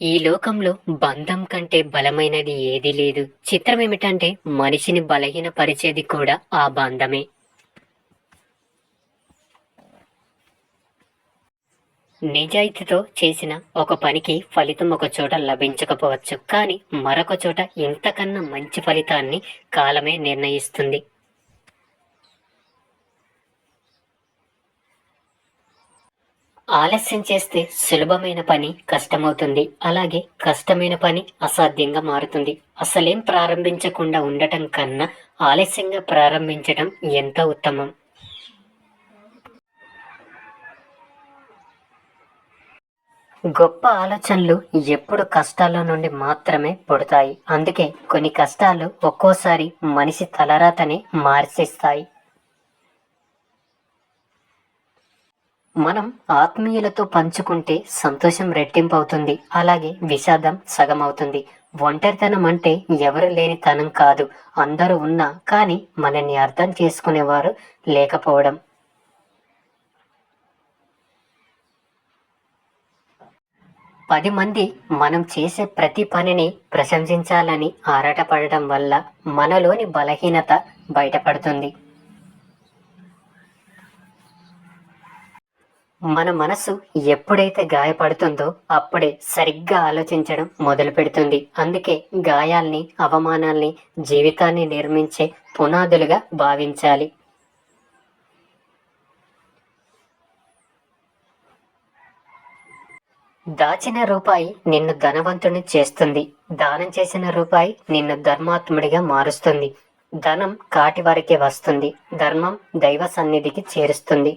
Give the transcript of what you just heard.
ఈ లోకంలో బంధం కంటే బలమైనది ఏదీ లేదు. చిత్రమేమిటంటే మనిషిని బలహీనపరిచేది కూడా ఆ బంధమే. నిజాయితీతో చేసిన ఒక పనికి ఫలితం ఒక చోట లభించకపోవచ్చు, కానీ మరొక చోట ఇంతకన్నా మంచి ఫలితాన్ని కాలమే నిర్ణయిస్తుంది. ఆలస్యం చేస్తే సులభమైన పని కష్టమవుతుంది. అలాగే కష్టమైన పని అసాధ్యంగా మారుతుంది. అసలేం ప్రారంభించకుండా ఉండటం కన్నా ఆలస్యంగా ప్రారంభించటం ఎంతో ఉత్తమం. గొప్ప ఆలోచనలు ఎప్పుడు కష్టాల నుండి మాత్రమే పుడతాయి. అందుకే కొన్ని కష్టాలు ఒక్కోసారి మనిషి తలరాతనే మార్చేస్తాయి. మనం ఆత్మీయులతో పంచుకుంటే సంతోషం రెట్టింపు అవుతుంది. అలాగే విషాదం సగం అవుతుంది. ఒంటరితనం అంటే ఎవరు లేని తనం కాదు, అందరూ ఉన్నా కానీ మనల్ని అర్థం చేసుకునేవారు లేకపోవడం. 10 మంది మనం చేసే ప్రతి పనిని ప్రశంసించాలని ఆరాటపడటం వల్ల మనలోని బలహీనత బయటపడుతుంది. మన మనసు ఎప్పుడైతే గాయపడుతుందో అప్పుడే సరిగ్గా ఆలోచించడం మొదలు పెడుతుంది. అందుకే గాయాల్ని, అవమానాల్ని జీవితాన్ని నిర్మించే పునాదులుగా భావించాలి. దాచిన రూపాయి నిన్ను ధనవంతుని చేస్తుంది. దానం చేసిన రూపాయి నిన్ను ధర్మాత్ముడిగా మారుస్తుంది. ధనం కాటి వరకే వస్తుంది, ధర్మం దైవ సన్నిధికి చేరుస్తుంది.